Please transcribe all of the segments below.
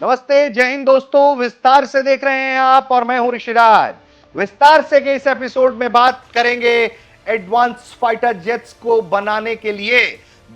नमस्ते, जय हिंद दोस्तों। विस्तार से देख रहे हैं आप और मैं हूं ऋषिराज। विस्तार से के इस एपिसोड में बात करेंगे एडवांस फाइटर जेट्स को बनाने के लिए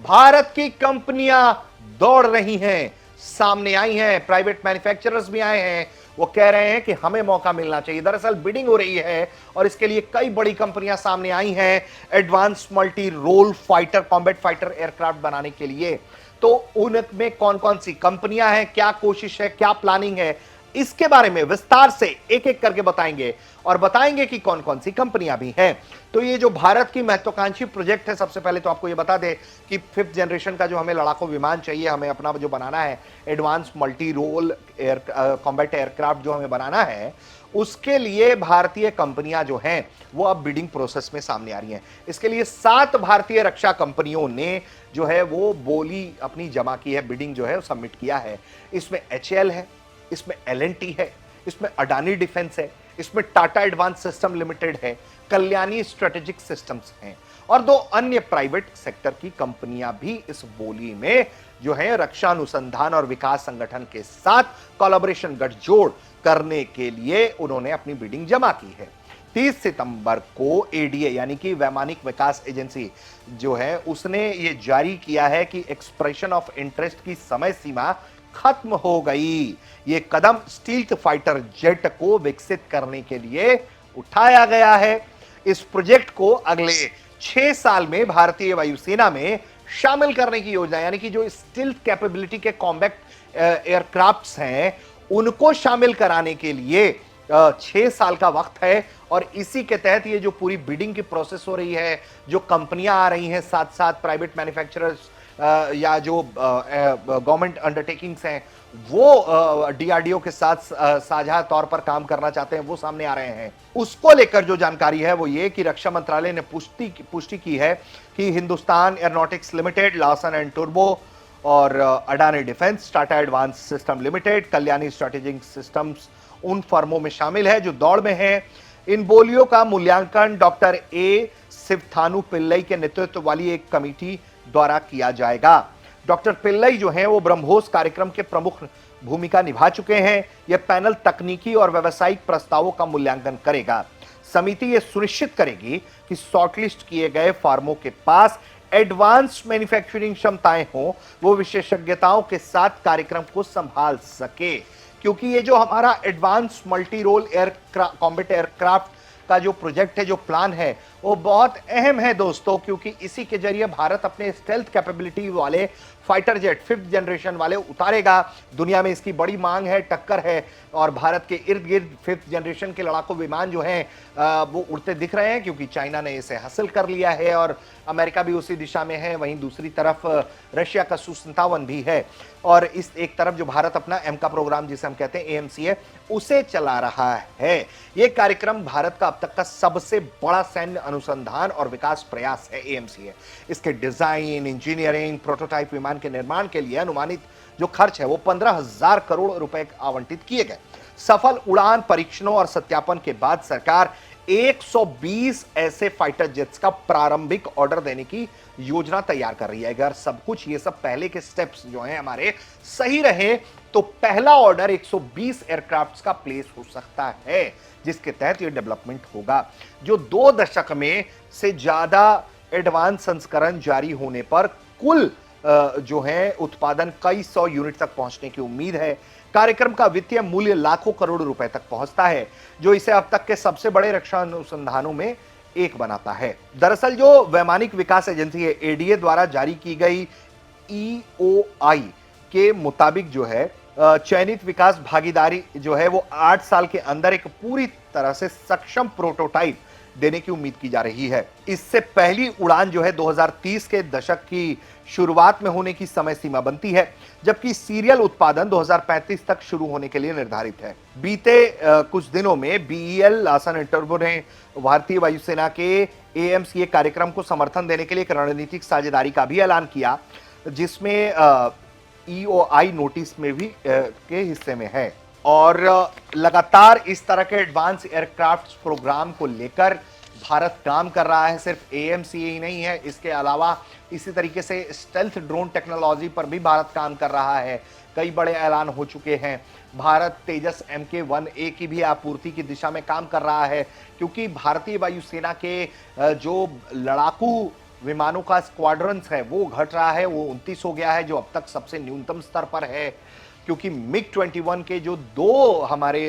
भारत की कंपनियां दौड़ रही हैं, सामने आई हैं, प्राइवेट मैन्युफैक्चरर्स भी आए हैं। वो कह रहे हैं कि हमें मौका मिलना चाहिए। दरअसल बिडिंग हो रही है और इसके लिए कई बड़ी कंपनियां सामने आई हैं advance multi role fighter combat fighter aircraft बनाने के लिए। तो उनमें कौन कौन सी कंपनियां हैं, क्या कोशिश है, क्या प्लानिंग है, इसके बारे में विस्तार से एक एक करके बताएंगे और बताएंगे कि कौन कौन सी कंपनियां भी हैं। तो ये जो भारत की महत्वाकांक्षी प्रोजेक्ट है, सबसे पहले तो आपको ये बता दें कि 5th जनरेशन का जो हमें लड़ाकू विमान चाहिए, हमें अपना जो बनाना है advance multi role air combat aircraft जो हमें बनाना है, उसके लिए भारतीय कंपनियां जो हैं वो अब बिडिंग प्रोसेस में सामने आ रही हैं। इसके लिए 7 भारतीय रक्षा कंपनियों ने जो है वो बोली अपनी जमा की है, बिडिंग जो है वो सबमिट किया है। इसमें एचएएल है, इसमें एलएनटी है, इसमें अडानी डिफेंस है, इसमें टाटा एडवांस सिस्टम लिमिटेड है, कल्याणी स्ट्रेटेजिक सिस्टम्स हैं और 2 अन्य प्राइवेट सेक्टर की कंपनियां भी इस बोली में जो है रक्षा अनुसंधान और विकास संगठन के साथ कोलैबोरेशन गठजोड़ करने के लिए उन्होंने अपनी बिडिंग जमा की है। 30 सितंबर को एडीए यानी कि वैमानिक विकास एजेंसी जो है उसने ये जारी किया है कि एक्सप्रेशन ऑफ इंटरेस्ट की समय सीमा खत्म हो गई। ये कदम स्टील्थ फाइटर जेट को विकसित करने के लिए उठाया गया है। इस प्रोजेक्ट को अगले 6 साल में भारतीय वायुसेना में शामिल करने की योजना, यानी कि जो स्टील्थ कैपेबिलिटी के कॉम्बैट एयरक्राफ्ट्स हैं उनको शामिल कराने के लिए 6 साल का वक्त है। और इसी के तहत ये जो पूरी बिडिंग की प्रोसेस हो रही है, जो कंपनियां आ रही हैं, साथ साथ प्राइवेट मैन्युफैक्चरर्स या जो गवर्नमेंट अंडरटेकिंग्स हैं वो डीआरडीओ के साथ साझा तौर पर काम करना चाहते हैं, वो सामने आ रहे हैं। उसको लेकर जो जानकारी है वो ये कि रक्षा मंत्रालय ने पुष्टि की है कि Hindustan Aeronautics Limited, Larsen and टुर्बो और Adani Defence, Tata Advance System Limited, Kalyani Strategic Systems उन फर्मों में शामिल है जो दौड़ में है। इन बोलियों का मूल्यांकन डॉक्टर ए शिवथानु पिल्लई के नेतृत्व वाली एक कमेटी द्वारा किया जाएगा। डॉक्टर पिल्लई जो हैं वो ब्रह्मोस कार्यक्रम के प्रमुख भूमिका निभा चुके हैं। यह पैनल तकनीकी और व्यावसायिक प्रस्तावों का मूल्यांकन करेगा। समिति यह सुनिश्चित करेगी कि शॉर्टलिस्ट किए गए फार्मों के पास एडवांस मैन्युफैक्चरिंग क्षमताएं हों, वो विशेषज्ञताओं के साथ कार्यक्रम को संभाल सके। क्योंकि ये जो हमारा advance multi role combat aircraft का जो प्रोजेक्ट है, जो प्लान है, वो बहुत अहम है दोस्तों, क्योंकि इसी के जरिए भारत अपने स्टेल्थ कैपेबिलिटी वाले फाइटर जेट 5th जनरेशन वाले उतारेगा। दुनिया में इसकी बड़ी मांग है, टक्कर है और भारत के इर्द गिर्द 5th जनरेशन के लड़ाकू विमान जो हैं वो उड़ते दिख रहे हैं, क्योंकि चाइना ने इसे हासिल कर लिया है और अमेरिका भी उसी दिशा में है। वहीं दूसरी तरफ रशिया का Su-57 भी है और इस एक तरफ जो भारत अपना एम का प्रोग्राम जिसे हम कहते हैं एएमसी है, उसे चला रहा है। यह कार्यक्रम भारत का अब तक का सबसे बड़ा सैन्य अनुसंधान और विकास प्रयास है, एएमसी है। इसके डिजाइन, इंजीनियरिंग, प्रोटोटाइप विमान के निर्माण के लिए अनुमानित जो खर्च है वो 15,000 करोड़ रुपए आवंटित किए गए। सफल उड़ान परीक्षणों और सत्यापन के बाद सरकार 120 ऐसे फाइटर जेट्स का प्रारंभिक ऑर्डर देने की योजना तैयार कर रही है। अगर सब कुछ ये सब पहले के स्टेप्स जो हैं हमारे सही रहे तो पहला ऑर्डर 120 एयरक्राफ्ट्स का प्लेस हो सकता है, जिसके तहत ये डेवलपमेंट होगा। जो 2 दशक में से ज्यादा एडवांस संस्करण जारी होने पर कुल जो है उत्पादन कई 100 यूनिट तक पहुंचने की उम्मीद है। कार्यक्रम का वित्तीय मूल्य लाखों करोड़ रुपए तक पहुंचता है, जो इसे अब तक के सबसे बड़े रक्षा अनुसंधानों में एक बनाता है। दरअसल जो वैमानिक विकास एजेंसी है एडीए द्वारा जारी की गई ईओआई के मुताबिक जो है चयनित विकास भागीदारी जो है वो 8 साल के अंदर एक पूरी तरह से सक्षम प्रोटोटाइप देने की उम्मीद की जा रही है। इससे पहली उड़ान जो है 2030 के दशक की शुरुआत में होने की समय सीमा बनती है, जबकि सीरियल उत्पादन 2035 तक शुरू होने के लिए निर्धारित है। बीते कुछ दिनों में बीईएल, लार्सन एंड टुर्बो ने भारतीय वायुसेना के एएमसीए कार्यक्रम को समर्थन देने के लिए एक रणनीतिक साझेदारी का भी ऐलान किया, जिसमें ईओआई नोटिस में भी के हिस्से में है। और लगातार इस तरह के एडवांस एयरक्राफ्ट प्रोग्राम को लेकर भारत काम कर रहा है। सिर्फ एएमसीए ही नहीं है, इसके अलावा इसी तरीके से स्टेल्थ ड्रोन टेक्नोलॉजी पर भी भारत काम कर रहा है। कई बड़े ऐलान हो चुके हैं। भारत तेजस MK-1A की भी आपूर्ति की दिशा में काम कर रहा है, क्योंकि भारतीय वायुसेना के जो लड़ाकू विमानों का स्क्वाड्रंस है वो घट रहा है, वो 29 हो गया है, जो अब तक सबसे न्यूनतम स्तर पर है। क्योंकि MiG-21 के जो 2 हमारे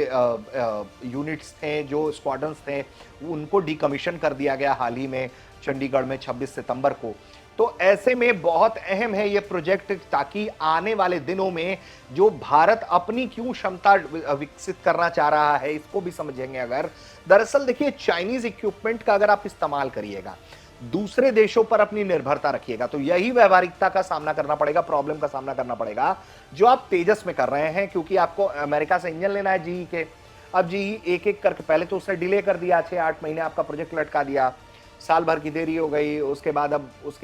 यूनिट्स थे, जो स्क्वाड्रंस थे, उनको डिकमीशन कर दिया गया हाल ही में चंडीगढ़ में 26 सितंबर को। तो ऐसे में बहुत अहम है ये प्रोजेक्ट, ताकि आने वाले दिनों में जो भारत अपनी क्यों क्षमता विकसित करना चाह रहा है इसको भी समझेंगे। अगर दरअसल देखिए, चाइनीज इक्विपमेंट का अगर आप इस्तेमाल करिएगा, दूसरे देशों पर अपनी निर्भरता रखिएगा, तो यही व्यवहारिकता का सामना करना पड़ेगा, प्रॉब्लम का सामना करना पड़ेगा जो आप तेजस में कर रहे हैं। क्योंकि आपको अमेरिका से इंजन लेना है जीई के। अब जीई एक एक करके, पहले तो उसने डिले कर दिया, 6-8 महीने आपका प्रोजेक्ट लटका दिया, साल भर की देरी हो गई। उसके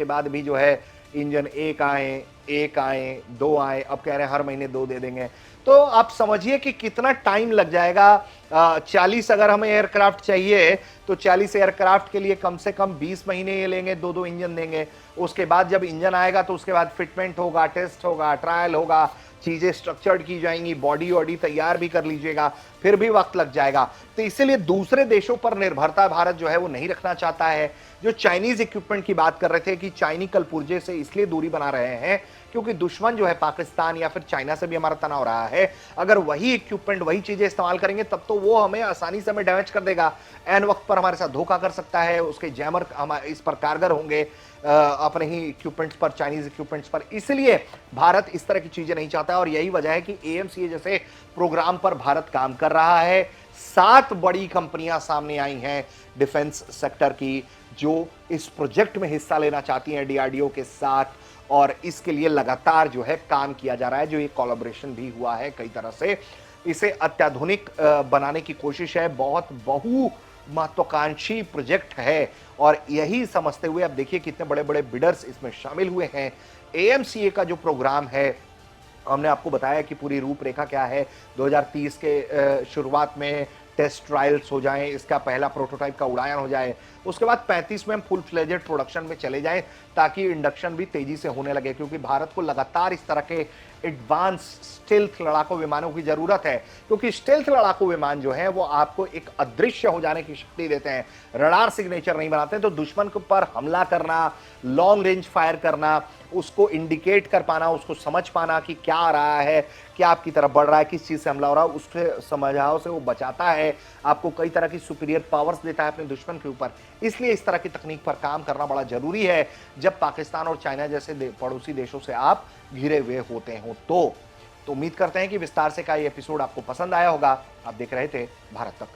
बाद भी जो है इंजन एक आए 2 आए, अब कह रहे हैं हर महीने 2 दे देंगे। तो आप समझिए कि कितना टाइम लग जाएगा। 40 अगर हमें एयरक्राफ्ट चाहिए तो 40 एयरक्राफ्ट के लिए कम से कम 20 महीने ये लेंगे, 2-2 इंजन देंगे। उसके बाद जब इंजन आएगा तो उसके बाद फिटमेंट होगा, टेस्ट होगा, ट्रायल होगा, चीजें स्ट्रक्चर्ड की जाएंगी, बॉडी वॉडी तैयार भी कर लीजिएगा, फिर भी वक्त लग जाएगा। तो इसीलिए दूसरे देशों पर निर्भरता भारत जो है वो नहीं रखना चाहता है। जो चाइनीज इक्विपमेंट की बात कर रहे थे कि चाइनी कलपुर्जे से इसलिए दूरी बना रहे हैं क्योंकि दुश्मन जो है पाकिस्तान या फिर चाइना से भी हमारा तनाव रहा है। अगर वही इक्विपमेंट, वही चीजें इस्तेमाल करेंगे तब तो वो हमें आसानी से हमें डैमेज कर देगा, एन वक्त पर हमारे साथ धोखा कर सकता है। उसके जैमर हमारे इस पर कारगर होंगे अपने ही इक्विपमेंट्स पर, चाइनीज इक्विपमेंट्स पर। इसलिए भारत इस तरह की चीजें नहीं चाहता है और यही वजह है कि एएमसीए जैसे प्रोग्राम पर भारत काम कर रहा है। 7 बड़ी कंपनियां सामने आई हैं डिफेंस सेक्टर की, जो इस प्रोजेक्ट में हिस्सा लेना चाहती हैं डीआरडीओ के साथ, और इसके लिए लगातार जो है काम किया जा रहा है। जो ये कोलैबोरेशन भी हुआ है, कई तरह से इसे अत्याधुनिक बनाने की कोशिश है। बहुत बहु महत्वाकांक्षी प्रोजेक्ट है और यही समझते हुए अब देखिए कितने बड़े बड़े बिडर्स इसमें शामिल हुए हैं। एएमसीए का जो प्रोग्राम है, हमने आपको बताया कि पूरी रूपरेखा क्या है। 2030 के शुरुआत में टेस्ट ट्रायल्स हो जाएं, इसका पहला प्रोटोटाइप का उड़ान हो जाए, उसके बाद 35 में हम फुल फ्लेजेड प्रोडक्शन में चले जाएं, ताकि इंडक्शन भी तेजी से होने लगे। क्योंकि भारत को लगातार इस तरह के एडवांस स्टेल्थ लड़ाकू विमानों की जरूरत है, क्योंकि स्टेल्थ लड़ाकू विमान जो है वो आपको एक अदृश्य हो जाने की शक्ति देते हैं, रडार सिग्नेचर नहीं बनाते। तो दुश्मन के पर हमला करना, लॉन्ग रेंज फायर करना, उसको इंडिकेट कर पाना, उसको समझ पाना कि क्या आ रहा है, क्या आपकी तरफ बढ़ रहा है, किस चीज से हमला हो रहा है, उसके समझाव से वो बचाता है, आपको कई तरह की सुपीरियर पावर्स देता है अपने दुश्मन के ऊपर। इसलिए इस तरह की तकनीक पर काम करना बड़ा जरूरी है जब पाकिस्तान और चाइना जैसे पड़ोसी देशों से आप घिरे हुए होते हो। तो उम्मीद करते हैं कि विस्तार से का ये एपिसोड आपको पसंद आया होगा। आप देख रहे थे भारत तक।